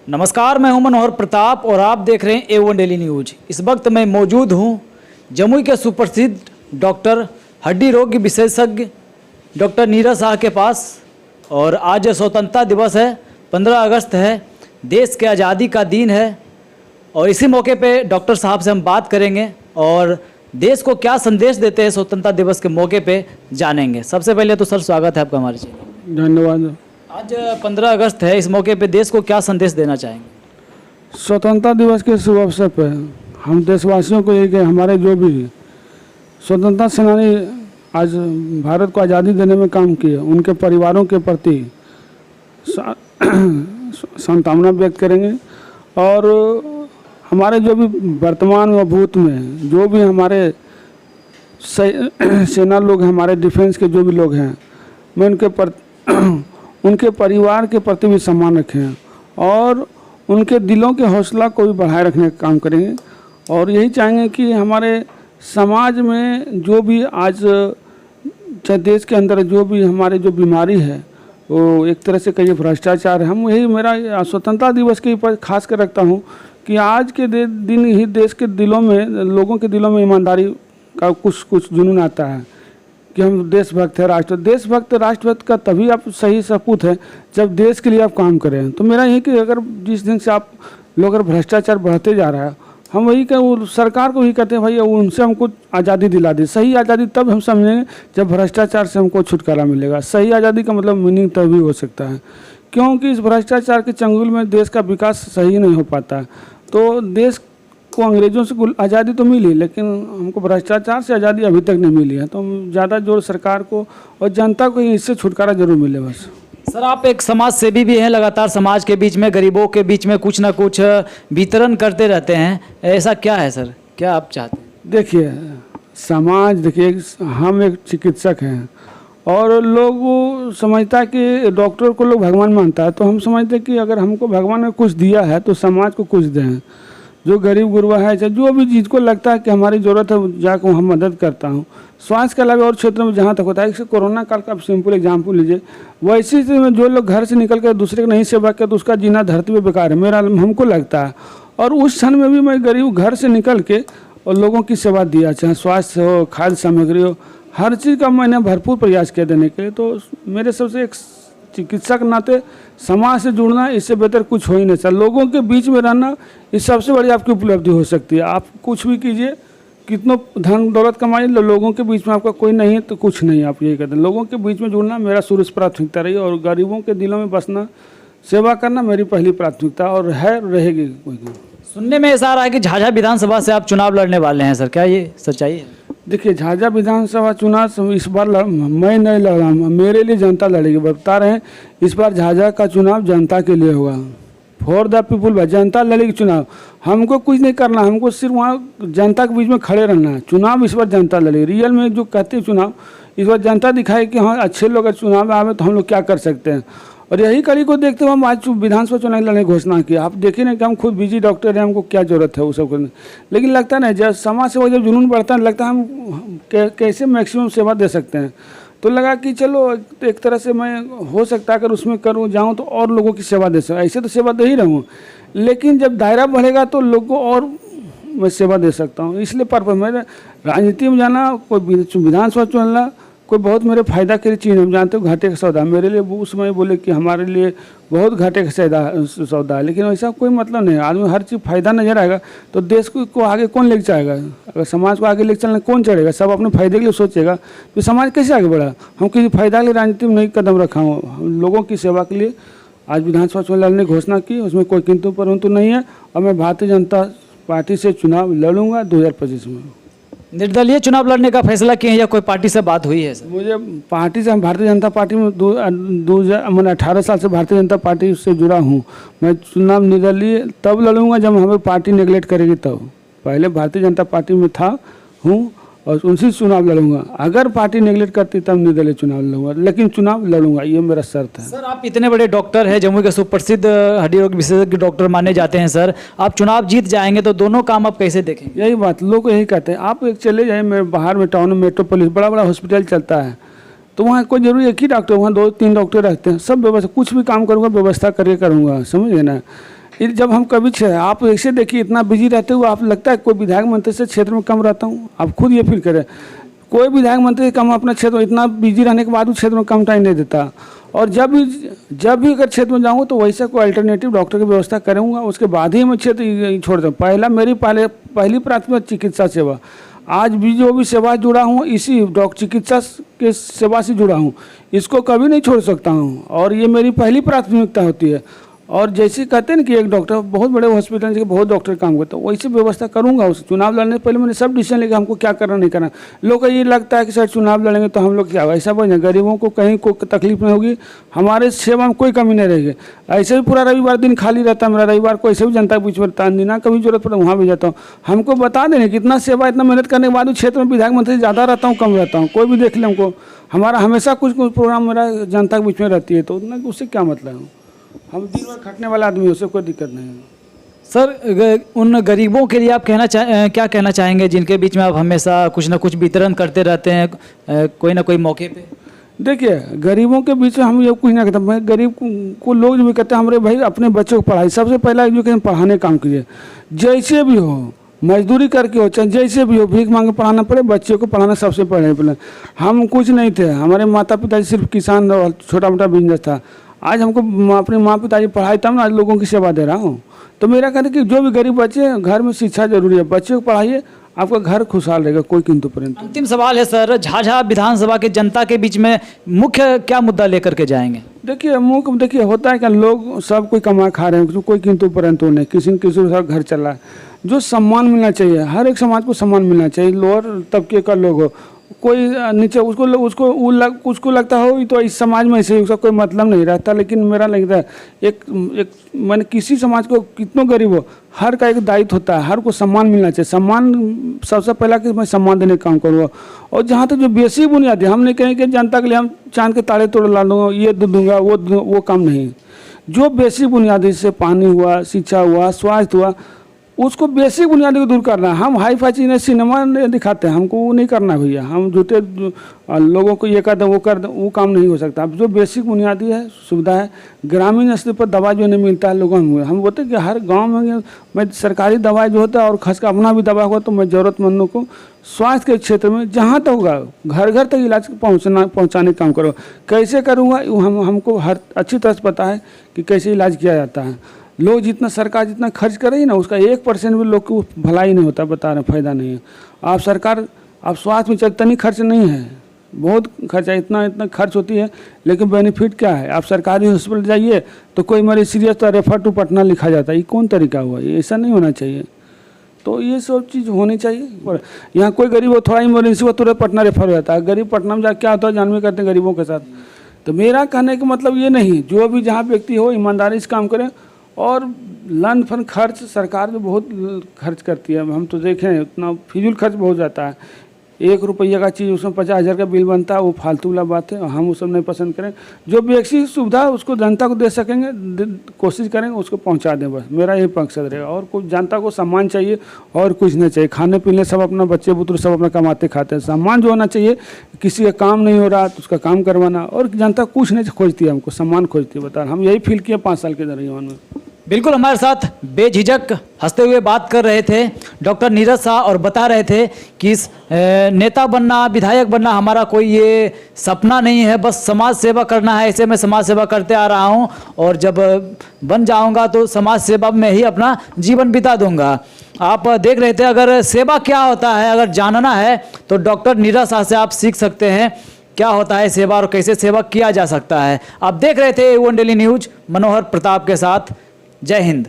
नमस्कार, मैं हूं मनोहर प्रताप और आप देख रहे हैं A1 डेली न्यूज। इस वक्त मैं मौजूद हूं जमुई के सुप्रसिद्ध डॉक्टर हड्डी रोग विशेषज्ञ डॉक्टर नीरज शाह के पास। और आज स्वतंत्रता दिवस है, 15 अगस्त है, देश के आज़ादी का दिन है। और इसी मौके पे डॉक्टर साहब से हम बात करेंगे और देश को क्या संदेश देते हैं स्वतंत्रता दिवस के मौके पे जानेंगे। सबसे पहले तो सर स्वागत है आपका हमारे चैनल। धन्यवाद। आज 15 अगस्त है, इस मौके पे देश को क्या संदेश देना चाहेंगे? स्वतंत्रता दिवस के शुभ अवसर पर हम देशवासियों को ये कि हमारे जो भी स्वतंत्रता सेनानी आज भारत को आज़ादी देने में काम किए, उनके परिवारों के प्रति सांत्वना व्यक्त करेंगे। और हमारे जो भी वर्तमान व भूत में जो भी हमारे सेना लोग हैं, हमारे डिफेंस के जो भी लोग हैं, मैं उनके परिवार के प्रति भी सम्मान रखें और उनके दिलों के हौसला को भी बढ़ाए रखने का काम करेंगे। और यही चाहेंगे कि हमारे समाज में जो भी आज चाहे देश के अंदर जो भी हमारे जो बीमारी है वो एक तरह से कहिए भ्रष्टाचार है। हम यही मेरा स्वतंत्रता दिवस के ऊपर खास कर रखता हूँ कि आज के दिन ही देश के दिलों में, लोगों के दिलों में ईमानदारी का कुछ जुनून आता है कि हम देशभक्त है, राष्ट्रभक्त का तभी आप सही सपूत है जब देश के लिए आप काम करें। तो मेरा यही कि अगर जिस दिन से आप लोग अगर भ्रष्टाचार बढ़ते जा रहा है, हम वही वो सरकार को ही कहते हैं भाई उनसे हमको आज़ादी दिला दी। सही आज़ादी तब हम समझेंगे जब भ्रष्टाचार से हमको छुटकारा मिलेगा। सही आज़ादी का मतलब मीनिंग तभी हो सकता है, क्योंकि इस भ्रष्टाचार के चंगुल में देश का विकास सही नहीं हो पाता। तो देश को अंग्रेज़ों से आज़ादी तो मिली, लेकिन हमको भ्रष्टाचार से आज़ादी अभी तक नहीं मिली है। तो ज़्यादा जोर सरकार को और जनता को ही इससे छुटकारा जरूर मिले बस। सर, आप एक समाज सेवी भी हैं, लगातार समाज के बीच में, गरीबों के बीच में कुछ ना कुछ वितरण करते रहते हैं। ऐसा क्या है सर, क्या आप चाहते हैं? देखिए समाज, देखिए हम एक चिकित्सक हैं और लोग वो समझता है कि डॉक्टर को लोग भगवान मानता है। तो हम समझते हैं कि अगर हमको भगवान ने कुछ दिया है तो समाज को कुछ दें। जो गरीब गुरबा है, चाहे जो भी चीज़ को लगता है कि हमारी ज़रूरत है, जाकर हम मदद करता हूँ। स्वास्थ्य के अलावा और क्षेत्रों में जहाँ तक होता है, जैसे कोरोना काल का आप सिंपल एग्जाम्पल लीजिए, वैसी स्थिति में जो लोग घर से निकल कर दूसरे को नहीं सेवा किया तो उसका जीना धरती पे बेकार है, मेरा हमको लगता है। और उस क्षण में भी मैं गरीब घर से निकल के और लोगों की सेवा दिया, चाहे स्वास्थ्य हो, खाद्य सामग्री हो, हर चीज़ का मैंने भरपूर प्रयास किया देने के लिए। तो मेरे सबसे एक चिकित्सक नाते समाज से जुड़ना, इससे बेहतर कुछ हो ही नहीं सकता। लोगों के बीच में रहना, इस सबसे बड़ी आपकी उपलब्धि हो सकती है। आप कुछ भी कीजिए, कितना धन दौलत कमाइए, लोगों के बीच में आपका कोई नहीं है तो कुछ नहीं। आप यही कहते हैं, लोगों के बीच में जुड़ना मेरा शुरू से प्राथमिकता रही और गरीबों के दिलों में बसना, सेवा करना मेरी पहली प्राथमिकता और है, रहेगी। सुनने में ऐसा आ रहा है कि झाझा विधानसभा से आप चुनाव लड़ने वाले हैं सर, क्या ये सच्चाई है? देखिए झाझा विधानसभा चुनाव इस बार मैं नहीं लड़ रहा हूँ, मेरे लिए जनता लड़ेगी। बता रहे हैं इस बार झाझा का चुनाव जनता के लिए होगा, फॉर द पीपुल भाई, जनता लड़ेगी चुनाव। हमको कुछ नहीं करना, हमको सिर्फ वहाँ जनता के बीच में खड़े रहना है। चुनाव इस बार जनता लड़ेगी। रियल में जो कहते हैं चुनाव, इस बार जनता दिखाए कि हाँ अच्छे लोग अगर चुनाव में आवे तो हम लोग क्या कर सकते हैं। और यही कड़ी को देखते हुए हम आज विधानसभा चुनाव लड़ने की घोषणा की। आप देखिए ना कि हम खुद बिजी डॉक्टर हैं, हमको क्या जरूरत है वो सब करने, लेकिन लगता नहीं जब समाज सेवा जब जुनून बढ़ता है, लगता है हम कैसे मैक्सिमम सेवा दे सकते हैं। तो लगा कि चलो एक तरह से मैं हो सकता है अगर उसमें करूँ जाऊँ तो और लोगों की सेवा दे सकूँ। ऐसे तो सेवा दे ही रहूँ, लेकिन जब दायरा बढ़ेगा तो लोगों को और मैं सेवा दे सकता हूँ। इसलिए पर्पज मेरे राजनीति में जाना, कोई विधानसभा चुनना कोई बहुत मेरे फायदा के लिए चीज़, हम जानते हो घाटे का सौदा मेरे लिए। उस समय बोले कि हमारे लिए बहुत घाटे का सौदा है, लेकिन वैसा कोई मतलब नहीं है। आदमी हर चीज़ फायदा नजर आएगा तो देश को आगे कौन लेके जाएगा? अगर समाज को आगे लेके चलना कौन चढ़ेगा? सब अपने फायदे के लिए सोचेगा तो समाज कैसे आगे बढ़ा? हम किसी फायदा के लिए राजनीति में नहीं कदम रखा हूँ, लोगों की सेवा के लिए आज विधानसभा चुनाव लड़ने की घोषणा की। उसमें कोई किंतु परंतु नहीं है और मैं भारतीय जनता पार्टी से चुनाव लड़ूंगा 2025 में। निर्दलीय चुनाव लड़ने का फैसला किए हैं या कोई पार्टी से बात हुई है सर? मुझे पार्टी से, हम भारतीय जनता पार्टी में 18 साल से भारतीय जनता पार्टी से जुड़ा हूँ। मैं चुनाव निर्दलीय तब लड़ूंगा जब हमें पार्टी नेगलेक्ट करेगी तब। पहले भारतीय जनता पार्टी में हूँ और उनसे चुनाव लड़ूंगा। अगर पार्टी नेगलेक्ट करती तब निर्दलीय चुनाव लड़ूंगा, लेकिन चुनाव लड़ूंगा, ये मेरा शर्त है। सर, आप इतने बड़े डॉक्टर हैं, जमुई के सुप्रसिद्ध हड्डी रोग विशेषज्ञ डॉक्टर माने जाते हैं सर, आप चुनाव जीत जाएंगे तो दोनों काम आप कैसे देखेंगे? यही बात लोग यही कहते हैं। आप एक चले जाए, मैं बाहर में टाउन में मेट्रोपोलिस बड़ा बड़ा हॉस्पिटल चलता है, तो वहाँ कोई जरूरी एक ही डॉक्टर, वहाँ 2-3 डॉक्टर रहते हैं, सब व्यवस्था, कुछ भी काम करूँगा व्यवस्था करके करूँगा, समझिए ना। जब हम कभी आप ऐसे देखिए इतना बिजी रहते हुए आप लगता है कोई विधायक मंत्री से क्षेत्र में कम रहता हूँ, आप खुद ये फील करें। कोई विधायक मंत्री कम अपने क्षेत्र में इतना बिजी रहने के बाद भी क्षेत्र में कम टाइम नहीं देता। और जब भी अगर क्षेत्र में जाऊँ तो वैसा कोई अल्टरनेटिव डॉक्टर की व्यवस्था करूँगा, उसके बाद ही मैं क्षेत्र छोड़ दूँ। मेरी पहली प्राथमिकता चिकित्सा सेवा। आज भी जो भी सेवा जुड़ा हूँ इसी चिकित्सा के सेवा से जुड़ा हूँ, इसको कभी नहीं छोड़ सकता हूँ और ये मेरी पहली प्राथमिकता होती है। और जैसे कहते हैं ना कि एक डॉक्टर बहुत बड़े हॉस्पिटल में बहुत डॉक्टर काम करते हैं, वैसे व्यवस्था करूंगा। उस चुनाव लड़ने से पहले मैंने सब डिसीजन लेकर हमको क्या करना नहीं करना। लोग को ये लगता है कि सर चुनाव लड़ेंगे तो हम लोग क्या, ऐसा बने गरीबों को कहीं कोई तकलीफ नहीं होगी, हमारे सेवा में कोई कमी नहीं रहेगी। ऐसे भी पूरा रविवार दिन खाली रहता है मेरा, रविवार को ऐसे भी जनता के बीच में रहता है, ना कभी जरूरत पड़े वहाँ भी जाता हूँ। हमको बता दें कि इतना सेवा इतना मेहनत करने के बाद क्षेत्र में विधायक मंत्री ज़्यादा रहता हूँ कम रहता हूँ, कोई भी देख ले हमको। हमारा हमेशा कुछ प्रोग्राम मेरा जनता के बीच में रहती है, तो उतना उससे क्या मतलब है। हम दिन भर खटने वाला आदमी, उससे कोई दिक्कत नहीं है। सर उन गरीबों के लिए आप क्या कहना चाहेंगे जिनके बीच में आप हमेशा कुछ ना कुछ वितरण करते रहते हैं कोई ना कोई मौके पे? देखिए गरीबों के बीच में हम ये कुछ ना कहते, मैं गरीब को लोग जो भी कहते हैं हमारे भाई अपने बच्चों को पढ़ाई, सबसे पहला एजुकेशन पढ़ाने काम कीजिए, जैसे भी हो मजदूरी करके हो चाहे जैसे भी हो, भीख मांग के पढ़ाना पड़े, बच्चों को पढ़ाना सबसे पहले। हम कुछ नहीं थे, हमारे माता पिता सिर्फ किसान और छोटा मोटा बिजनेस था। आज हमको अपने माँ पिताजी पढ़ाई तब ना आज लोगों की सेवा दे रहा हूँ। तो मेरा कहना कि जो भी गरीब बच्चे घर में शिक्षा जरूरी है, बच्चों को पढ़ाइए, आपका घर खुशहाल रहेगा, कोई किंतु परंतु। अंतिम सवाल है सर, झाझा विधानसभा के जनता के बीच में मुख्य क्या मुद्दा लेकर के जाएंगे? देखिए होता है कि लोग सब कोई कमा खा रहे हैं, कोई किंतु परंतु नहीं, किसी न किसी का घर चल रहा है। जो सम्मान मिलना चाहिए, हर एक समाज को सम्मान मिलना चाहिए, लोअर तबके का लोग हो, कोई नीचे उसको लगता हो तो इस समाज में ऐसे उसका कोई मतलब नहीं रहता। लेकिन मेरा लगता है एक मैंने किसी समाज को कितनों गरीब हो, हर का एक दायित्व होता है, हर को सम्मान मिलना चाहिए। सम्मान सबसे पहला कि मैं सम्मान देने का काम करूँगा। और जहाँ तक जो बेसिक बुनियादी, हम नहीं कहें कि जनता के लिए हम चांद के ताले तोड़ ला दूँगा, ये दूंगा वो काम नहीं। जो बेसिक बुनियादी से पानी हुआ, शिक्षा हुआ, स्वास्थ्य हुआ, उसको बेसिक बुनियादी को दूर करना है। हम हाई फाई चीज़ें सिनेमा दिखाते हैं, हमको वो नहीं करना भैया। हम झूठे लोगों को ये कर दें वो कर दें, वो काम नहीं हो सकता। अब जो बेसिक बुनियादी है सुविधा है, ग्रामीण स्तर पर दवा जो नहीं मिलता है लोगों में, हम बोलते हैं कि हर गांव में मैं सरकारी दवाई जो होता है और खास कर अपना भी दवा हुआ तो मैं ज़रूरतमंदों को स्वास्थ्य के क्षेत्र में जहाँ तक होगा घर घर तक इलाज पहुँचाने का काम करो। कैसे करूँगा हमको हर अच्छी तरह से पता है कि कैसे इलाज किया जाता है। लोग जितना सरकार जितना खर्च कर रही है ना, उसका 1% भी लोग को भलाई नहीं होता, बता रहे फायदा नहीं है। आप स्वास्थ्य में इतना खर्च नहीं है, बहुत खर्चा इतना खर्च होती है, लेकिन बेनिफिट क्या है? आप सरकारी हॉस्पिटल जाइए तो कोई मरीज सीरियस तो रेफर टू पटना लिखा जाता है। ये कौन तरीका हुआ? ये ऐसा नहीं होना चाहिए। तो ये सब चीज़ होनी चाहिए। यहाँ कोई गरीब हो, थोड़ा इमरजेंसी हो तुरंत पटना रेफर हो जाता है। गरीब पटना में जाकर क्या होता है जानवे करते हैं गरीबों के साथ। तो मेरा कहने का मतलब ये नहीं, जो भी जहाँ व्यक्ति हो ईमानदारी से काम करें। और लन फन खर्च सरकार भी बहुत खर्च करती है, हम तो देखें उतना फिजूल खर्च बहुत जाता है। 1 रुपया का चीज़ उसमें 50,000 का बिल बनता है, वो फालतू वाला बात है। हम वो सब नहीं पसंद करें। जो बेसिक सुविधा उसको जनता को दे सकेंगे, कोशिश करेंगे उसको पहुंचा दें, बस मेरा यही मकसद रहेगा। और कुछ जनता को सम्मान चाहिए और कुछ नहीं चाहिए। खाने पीने सब अपना बच्चे पुत्र सब अपना कमाते खाते हैं। सम्मान जो होना चाहिए, किसी का काम नहीं हो रहा तो उसका काम करवाना। और जनता कुछ नहीं खोजती है, हमको सम्मान खोजती है। बता हम यही फील किए 5 साल के दरमियान में। बिल्कुल हमारे साथ बेझिझक हंसते हुए बात कर रहे थे डॉक्टर नीरज शाह और बता रहे थे कि इस नेता बनना, विधायक बनना हमारा कोई ये सपना नहीं है, बस समाज सेवा करना है। ऐसे मैं समाज सेवा करते आ रहा हूँ और जब बन जाऊँगा तो समाज सेवा में ही अपना जीवन बिता दूँगा। आप देख रहे थे, अगर सेवा क्या होता है अगर जानना है तो डॉक्टर नीरज शाह से आप सीख सकते हैं क्या होता है सेवा और कैसे सेवा किया जा सकता है। आप देख रहे थे A1 डेली न्यूज, मनोहर प्रताप के साथ। जय हिंद।